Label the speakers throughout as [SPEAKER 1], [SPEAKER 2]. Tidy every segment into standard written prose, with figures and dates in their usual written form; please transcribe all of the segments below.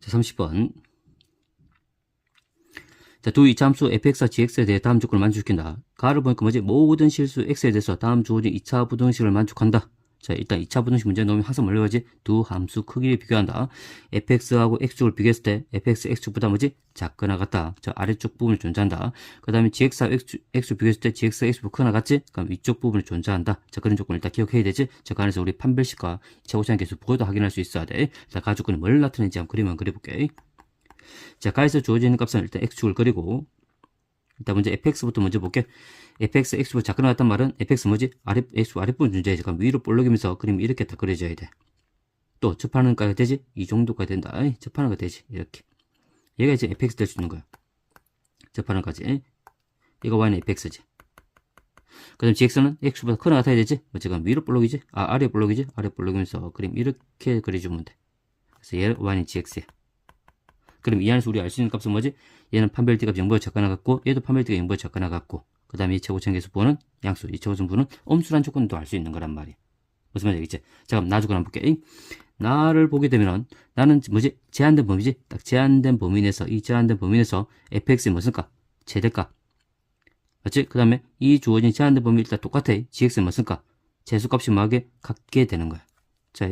[SPEAKER 1] 자, 30번. 자, 두 이차함수 fx와 gx에 대해 다음 조건을 만족시킨다. 가를 보니까 뭐지? 모든 실수 x에 대해서 다음 주어진 2차 부등식을 만족한다. 자, 일단 2차 부등식 문제 넣으면 항상 뭘로 하지? 두 함수 크기를 비교한다. fx하고 x축을 비교했을 때 fx, x축보다 뭐지? 작거나 같다. 자, 아래쪽 부분이 존재한다. 그 다음에 gx하고 x축 비교했을 때 gx가 x보다 크거나 같지? 그럼 위쪽 부분이 존재한다. 자, 그런 조건을 일단 기억해야 되지? 자, 그 안에서 우리 판별식과 최고차항 계수 부호도 확인할 수 있어야 돼. 자, 그 조건이 뭘 나타내는지 한번 그림을 그려볼게. 자, 가에서 주어지는 값은 일단 x축을 그리고, 일단 먼저 fx부터 먼저 볼게. fx, x보다 작거나 같단 말은 fx 뭐지? x 아랫부분 존재해야지. 그럼 위로 볼록이면서 그림 이렇게 다 그려져야 돼. 또 접하는 가가 되지? 이 정도가 된다. 접하는 가 되지. 이렇게. 얘가 이제 fx 될 수 있는 거야. 접하는 가지. 이거 y는 fx지. 그 다음 gx는 x보다 크거나 같아야 되지? 지금 위로 볼록이지? 아래 볼록이지? 아래 볼록이면서 그림 이렇게 그려주면 돼. 그래서 얘 y는 gx야. 그럼 이 안에서 우리 알 수 있는 값은 뭐지? 얘는 판별띠가 0보다 작거나 같고, 얘도 판별띠가 0보다 작거나 같고, 그 다음에 이 최고차항 계수 부호는 양수, 이 최고차항 부호는 엄수란 조건도 알 수 있는 거란 말이야. 무슨 말인지 알겠지? 자, 그럼 나 조건 한번 볼게. 나를 보게 되면은, 나는 뭐지? 제한된 범위지? 딱 제한된 범위 내에서, 이 제한된 범위 내에서 fx의 무슨값? 최대값. 맞지? 그 다음에 이 주어진 제한된 범위 일단 똑같아. gx의 무슨값? 재수값이 뭐하게 같게 되는 거야. 자,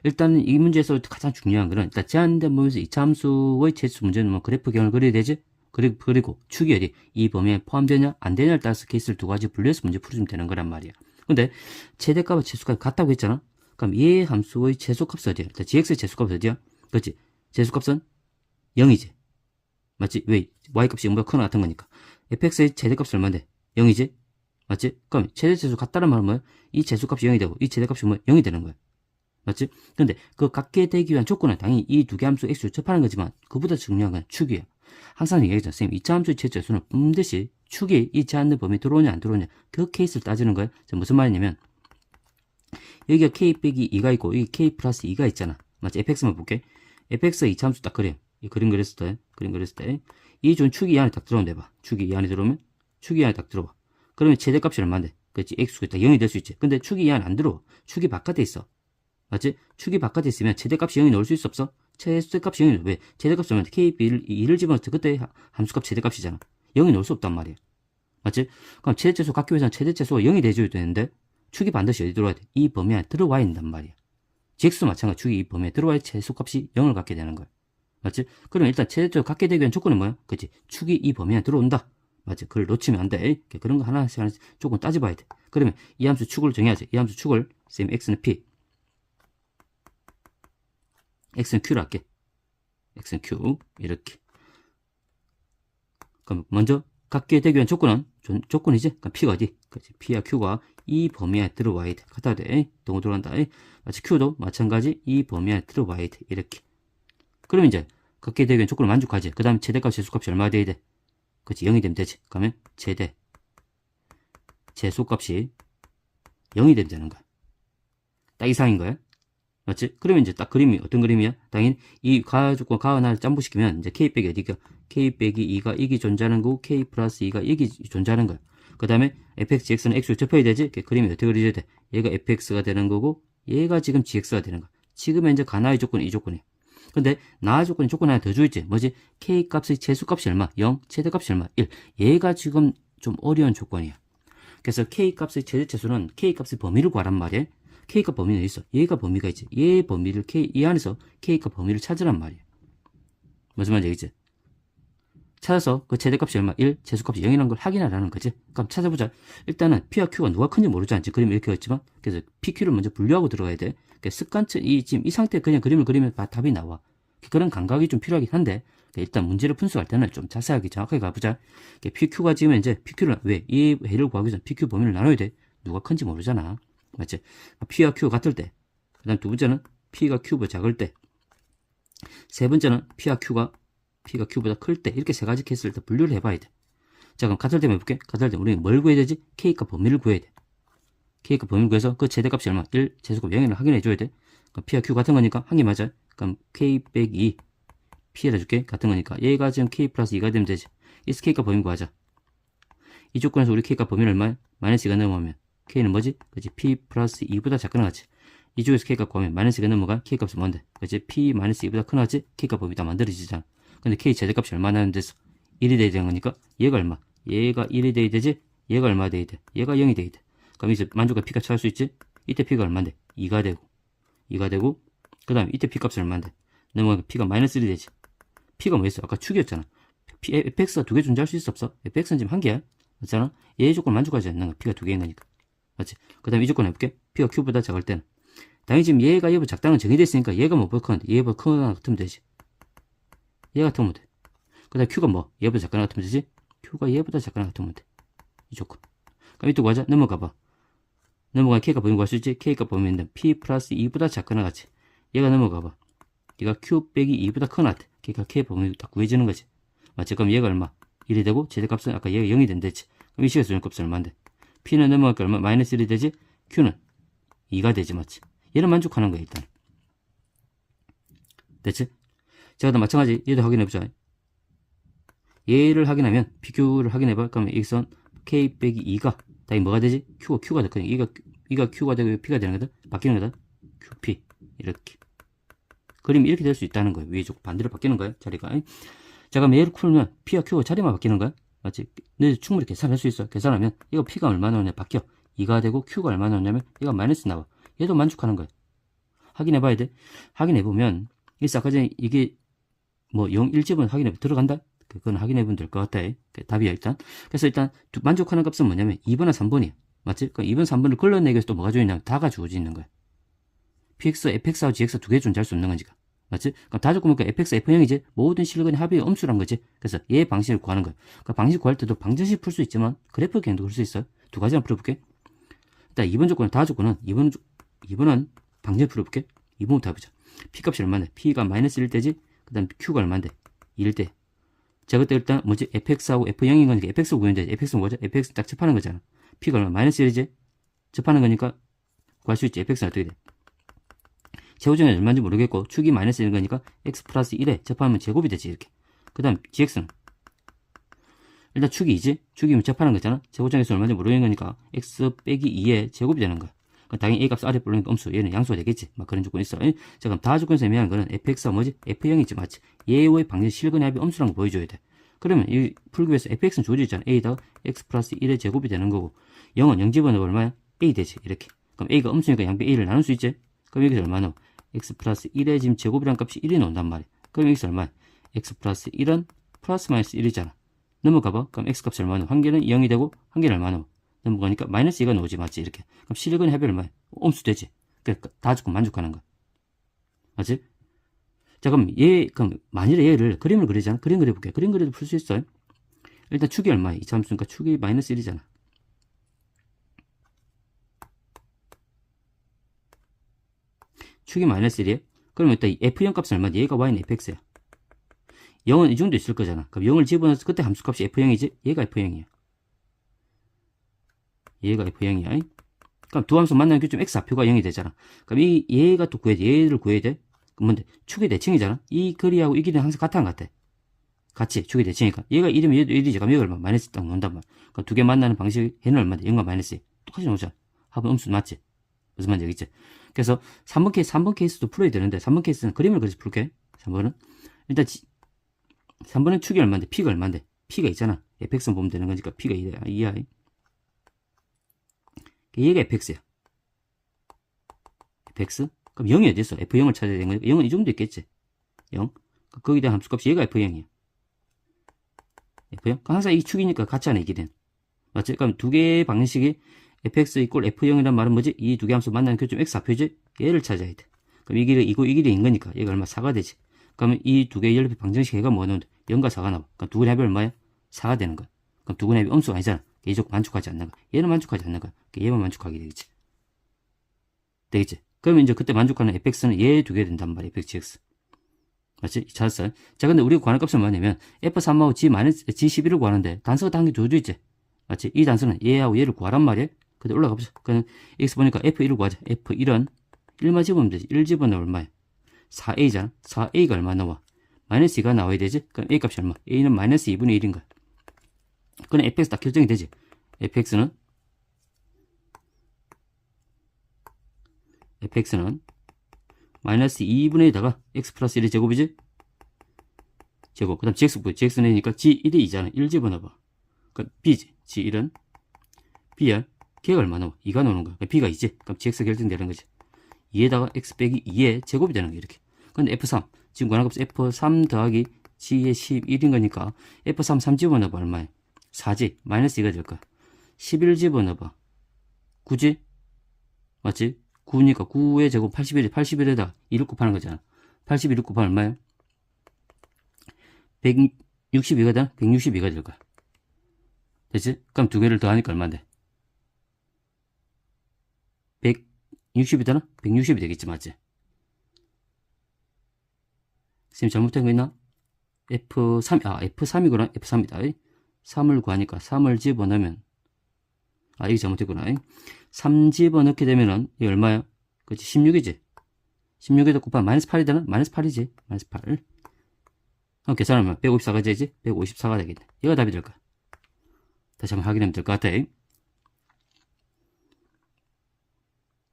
[SPEAKER 1] 일단은 이 문제에서 가장 중요한 거는 일단 제한된 범위에서 이차 함수의 최수 문제는 뭐 그래프 경을 그려야 되지? 그리고 축이 어디 이 범위에 포함되냐 안 되냐를 따라서 케이스를 두 가지 분류해서 문제 풀어주면 되는 거란 말이야. 근데 최대값과 최소값이 같다고 했잖아. 그럼 이 함수의 최소값은 어디야? 일단 gx의 최소값은 어디야? 그렇지? 최소값은 0이지. 맞지? 왜? y값이 0보다 크거나 같은 거니까. fx의 최대값이 얼마인데? 0이지? 맞지? 그럼 최대 최소 같다는 말은 뭐야? 이 최소값이 0이 되고 이 최대값이 뭐 0이 되는 거야. 맞지? 근데 그 같게 되기 위한 조건은 당연히 이 두 개 함수 x를 접하는 거지만 그보다 중요한 건 축이야. 항상 얘기하잖아. 선생님 2차 함수의 최소수는 반드시 축이 이 제한된 범위에 들어오냐 안 들어오냐 그 케이스를 따지는 거야. 무슨 말이냐면 여기가 k 빼기 2가 있고 여기 k 플러스 2가 있잖아. 맞지? fx만 볼게. fx가 2차 함수 딱 그려. 이 그림 그렸을 때 이 준 축이 이 안에 딱 들어오면 돼봐. 축이 이 안에 들어오면 축이 이 안에 딱 들어와. 그러면 최대값이 얼마인데? 그렇지? x가 딱 0이 될 수 있지. 근데 축이 이 안에 안 들어와. 축이 바깥에 있어. 맞지? 축이 바깥에 있으면 최대값이 0이 넣을 수 있어 없어? 최대값이 0이 왜? 최대값이 얼마인데? kb를 2를 집어넣을 때 그때 함수값 최대값이잖아. 0이 넣을 수 없단 말이야. 맞지? 그럼 최대최소 갖기 위해서는 최대최소가 0이 돼줘야 되는데 축이 반드시 어디 들어와야 돼? 이 범위 안에 들어와야 된단 말이야. gx도 마찬가지 축이 이 범위에 들어와야 최소값이 0을 갖게 되는 거야. 맞지? 그러면 일단 최대최소 갖게 되기 위한 조건은 뭐야? 그치? 축이 이 범위 안에 들어온다. 맞지? 그걸 놓치면 안 돼. 그런 거 하나씩 조건 따져봐야 돼. 그러면 이 함수 축을 정해야지. 이 함수 축을 쌤 x는 p x는 q로 할게. x는 q 이렇게. 그럼 먼저 갖게 되기 위한 조건이지. 그럼 p가 어디? 그렇지. p와 q가 이 범위 안에 들어와야 돼. 갖다 대. 동호 들어간다. 마치 q도 마찬가지 이 범위 안에 들어와야 돼. 이렇게. 그럼 이제 갖게 되기 위한 조건을 만족하지. 그 다음에 최대값, 최소값이 얼마 돼야 돼? 그렇지. 0이 되면 되지. 그러면 최대, 최소값이 0이 되면 되는 거야. 딱 이상인 거야. 맞지? 그러면 이제 딱 그림이 어떤 그림이야? 당연히 이 가조건 가 하나를 짬부시키면 이제 k 빼기 어디가? k 빼기 2가 이기 존재하는 거고 k 플러스 2가 이기 존재하는 거야. 그 다음에 fx, gx는 x를 접해야 되지? 그림이 어떻게 그려져야 돼? 얘가 fx가 되는 거고 얘가 지금 gx가 되는 거야. 지금 현재 가나의 조건이 이 조건이야. 근데 나 조건이 조건 하나 더 주있지? 뭐지? k 값의 최소값이 얼마? 0, 최대값이 얼마? 1. 얘가 지금 좀 어려운 조건이야. 그래서 k 값의 최대 최소는 k 값의 범위를 구하란 말이야. k값 범위는 있어. 얘가 범위가 있지. 얘 범위를 이 안에서 k값 범위를 찾으란 말이야. 무슨 말인지 알겠지? 찾아서 그 최대값이 얼마? 1, 최소값이 0이라는 걸 확인하라는 거지. 그럼 찾아보자. 일단은 p와 q가 누가 큰지 모르지 않지? 그림 이렇게 했지만 그래서 p, q를 먼저 분류하고 들어가야 돼. 습관처럼 지금 이 상태에 그냥 그림을 그리면 답이 나와. 그런 감각이 좀 필요하긴 한데 일단 문제를 분석할 때는 좀 자세하게 정확하게 가보자. p, q가 지금 이제 p, q를 왜? 이 회를 구하기 위해서 p, q 범위를 나눠야 돼. 누가 큰지 모르잖아. 맞지? P와 Q가 같을 때, 그 다음 두 번째는 P가 Q보다 작을 때, 세 번째는 P가 Q보다 클 때, 이렇게 세 가지 케이스를 일단 분류를 해봐야 돼. 자, 그럼 같을 때만 해볼게. 같을 때 우리는 뭘 구해야 되지? K값 범위를 구해야 돼. K값 범위를 구해서 그 최대값이 얼마? 1, 최소값 0이라는 확인해줘야 돼. 그럼 P와 Q 같은 거니까 한 개 맞아. 그럼 K 빼기 2, P에다 줄게. 같은 거니까 얘가 지금 K 플러스 2가 되면 되지. 이 K값 범위 구하자. 이 조건에서 우리 K값 범위는 얼마야? 마이너스 2가 넘어오면 K는 뭐지? 그치? P 플러스 2보다 작거나 같지. 이쪽에서 K값 구하면 마이너스 2가 넘어간 K값은 뭔데? 그치? P 마이너스 2보다 큰 하지? K값법이 다 만들어지잖아. 근데 K 최대값이 얼마 나는 데서 1이 돼야 되는 거니까 얘가 얼마? 얘가 1이 돼야 되지? 얘가 얼마 돼야 돼? 얘가 0이 돼야 돼. 그럼 이제 만족과 P값 찾을 수 있지? 이때 P가 얼마인데? 2가 되고 그 다음에 이때 P값이 얼마인데? 넘어가면 P가 마이너스 1이 되지. P가 뭐였어? 아까 축이었잖아. fx가 두 개 존재할 수 있어 없어? fx는 지금 한 개야. 맞잖아? 얘 조건 만족하지 않는 거야. P가 두 개인 거니까. 맞지? 그 다음에 이 조건 해볼게. P가 Q보다 작을 때는. 당연히 지금 얘가 얘보다 작다는 건 정해졌으니까 얘가 뭐보다 크는데 얘보다 크거나 같으면 되지. 얘 같으면 돼. 그 다음에 Q가 뭐? 얘보다 작거나 같으면 되지? Q가 얘보다 작거나 같으면 돼. 이 조건. 그럼 이쪽 가자. 넘어가봐. 넘어가면 K값 보면 구할 수 있지? K값 보면 P 플러스 2보다 작거나 같이. 얘가 넘어가봐. 얘가 Q 빼기 2보다 크거나 같아. 그러니까 K 보면 딱 구해지는 거지. 맞지? 그럼 얘가 얼마? 1이 되고 최대값은 아까 얘가 0이 된댔지. 그럼 이 식에서 조건값은 얼마인데? P는 넘어가니까 얼마? 마이너스 1이 되지? Q는 2가 되지. 맞지? 얘는 만족하는 거야 일단. 됐지? 자, 그다음 마찬가지 얘도 확인해보자. 얘를 확인하면 PQ를 확인해봐. 그러면 여기선 K 빼기 2가 다이 뭐가 되지? Q가 됐거든. 이가 Q가 되고 P가 되는 거다. 바뀌는 거다. QP 이렇게 그림이 이렇게 될 수 있다는 거예요. 위에 쪽 반대로 바뀌는 거예요. 자리가. 자, 그럼 얘를 풀면 P와 Q가 자리만 바뀌는 거야. 맞지? 근데 충분히 계산할 수 있어. 계산하면 이거 P가 얼마 나오냐 바뀌어. 2가 되고 Q가 얼마 나오냐면 얘가 마이너스 나와. 얘도 만족하는 거야. 확인해봐야 돼. 확인해보면 일사 아까 전에 이게 뭐 0, 1집은 확인해 들어간다? 그건 확인해보면 될 것 같아. 답이야 일단. 그래서 일단 만족하는 값은 뭐냐면 2번과 3번이야. 맞지? 그러니까 2번, 3번을 걸러내기 위해서 또 뭐가 주어있냐면 다가 주어져 있는 거야. px, fx하고 gx 두 개 존재할 수 없는 거니까. 맞지? 그럼 다 적고 보니까 fx, f형이지 모든 실근의 합의 엄수란 거지. 그래서 얘 방식을 구하는 거야. 그러니까 방식 구할 때도 방정식 풀 수 있지만 그래프 개념도 풀 수 있어. 두 가지만 풀어볼게. 일단 2번 조건은 다 조건은 2번은 방정식 풀어볼게. 2번부터 해보자. P값이 얼마인데? P가 마이너스 1 때지? 그 다음 Q가 얼마인데? 1 때. 자, 그때 일단 뭐지? fx하고 f0인 거니까 fx 구했는데 fx는 뭐죠? fx 딱 접하는 거잖아. P가 얼마? 마이너스 1이지? 접하는 거니까 구할 수 있지. fx는 어떻게 돼? 제곱점이 얼마인지 모르겠고 축이 마이너스 1인 거니까 x 플러스 1에 접하면 제곱이 되지 이렇게. 그 다음 gx는 일단 축이 2지? 축이면 접하는 거잖아. 제곱점에서 얼마인지 모르는 거니까 x 빼기 2에 제곱이 되는 거야. 당연히 a값 아래 불러니까 음수 얘는 양수가 되겠지. 막 그런 조건이 있어. 자, 그럼 다 조건에서 애매한 거는 fx가 뭐지? f형이지 맞지? 얘의 방정식 실근의 합이 음수라는 거 보여줘야 돼. 그러면 이 풀기 위해서 fx는 주어져 있잖아. a다 x 플러스 1의 제곱이 되는 거고 0은 0 집어넣으면 얼마야? a 되지 이렇게. 그럼 a가 음수니까 양변 a를 나눌 수 있지? 그럼 여기서 얼마 나와? x 플러스 1의 지금 제곱이란 값이 1이 나온단 말이야. 그럼 여기서 얼마야? x 플러스 1은 플러스 마이너스 1이잖아. 넘어가봐. 그럼 x 값이 얼마 나와? 한 개는 0이 되고 한 개는 얼마 나와? 넘어가니까 마이너스 2가 나오지 맞지? 이렇게. 그럼 실근의 합이 얼마야? 엄수 되지. 그러니까 다 조건 만족하는 거야. 맞지? 자, 그럼 그럼 만일에 얘를 그림을 그리잖아. 그림 그려볼게. 그림 그려도 풀 수 있어요. 일단 축이 얼마야? 이차함수니까 축이 마이너스 1이잖아. 축이 마이너스 1이에요? 그러면 일단 이 F형 값은 얼마지? 얘가 Y는 fx야. 0은 이 정도 있을 거잖아. 그럼 0을 집어넣어서 그때 함수 값이 F형이지? 얘가 F형이야. 얘가 F형이야. 그럼 두 함수 만나는 교점 X좌표가 0이 되잖아. 그럼 얘가 또 구해야 돼. 얘를 구해야 돼. 그럼 뭔데? 축의 대칭이잖아. 이 길이하고 이 길이는 항상 같아 안 같아? 같이 축의 대칭이니까. 얘가 1이면 얘도 1이지. 그럼 얘가 얼마? 마이너스 딱 놓는단 말이야. 그럼 두 개 만나는 방식이 얘는 얼마인데? 0과 마이너스 2. 똑같이 놓자. 합은 음수 맞지? 무슨 말인지 알겠지? 그래서 3번 케이스도 풀어야 되는데 3번 케이스는 그림을 그려서 풀게. 3번은 일단 3번은 축이 얼마인데? P가 얼마인데? P가 있잖아. fx는 보면 되는 거니까 P가 2야. 얘가 fx야. fx? 그럼 0이 어디 있어? f0을 찾아야 되는 거니까 0은 이 정도 있겠지. 0. 거기에 대한 함수값이 얘가 f0이야. f0? 항상 이 축이니까 같이 하네, 이게 된. 맞지? 그럼 두 개의 방식이 fx 이꼴 f0이란 말은 뭐지? 이 두 개 함수 만나는 교점 x좌표지? 얘를 찾아야 돼. 그럼 이 길이 이고 이 길이 인 거니까 얘가 얼마? 4가 되지. 그러면 이 두 개의 연립의 방정식 해가 뭐 나오는데 0과 4가 나와. 그럼 두 개의 합이 얼마야? 4가 되는 거야. 그럼 두 개의 합이 음수가 아니잖아. 얘 조건 만족하지 않는 거야. 얘는 만족하지 않는 거야. 얘만 만족하게 되겠지. 되겠지? 그러면 이제 그때 만족하는 fx는 얘 두 개 된단 말이야. fx. 맞지? 찾았어요? 자, 근데 우리가 구하는 값은 뭐냐면 f3하고 g11을 구하는데 단서가 다 한 개 줘져 있지? 맞지? 이 단서는 얘하고 얘를 구하란 말이야. 근데 올라가 보자. 그냥 x 보니까 f1을 구하자. f1은 1만 집어넣으면 되지. 1 집어넣으면 얼마야? 4a잖아. 4a가 얼마 나와? 마이너스 2가 나와야 되지? 그럼 a 값이 얼마? a는 마이너스 2분의 1인 거야. 그럼 fx 딱 결정이 되지. fx는 fx는 마이너스 2분의 2다가 x 플러스 1의 제곱이지? 제곱. 그 다음 gx분, gx는이니까 g1이 2잖아. 1 집어넣어봐. 그러니까 b지. g1은 b야. 걔가 얼마 나와? 2가 나오는 거야. 그러니까 b가 2지. 그럼 gx 결정되는 거지. 2에다가 x 빼기 2의 제곱이 되는 거야, 이렇게. 근데 f3. 지금 관할값 f3 더하기 g의 11인 거니까 f3 3 집어넣어봐. 얼마야? 4지. 마이너스 2가 될 거야. 11 집어넣어봐. 9지? 맞지? 9니까 9의 제곱 81이 81에다 1을 곱하는 거잖아. 81을 곱하면 얼마야? 162가 되나? 162가 될 거야. 됐지? 그럼 두 개를 더하니까 얼마인데? 160이 되나? 160이 되겠지, 맞지? 선생님 잘못된 거 있나? F3이구나. F3이다. 3을 구하니까 3을 집어넣으면, 이게 잘못됐구나. 3 집어넣게 되면은, 이게 얼마야? 그치, 16이지? 16에다 곱하면 마이너스 8이 되나? 마이너스 8이지. 마이너스 8. 그럼 계산하면 154가 되지? 154가 되겠네. 이거 답이 될 거야. 다시 한번 확인하면 될 것 같아.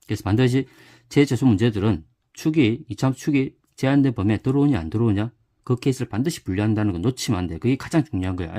[SPEAKER 1] 그래서 반드시 재재수 문제들은 축이, 이차함수 축이 제한된 범위에 들어오냐 안 들어오냐 그 케이스를 반드시 분류한다는 거 놓치면 안 돼. 그게 가장 중요한 거야.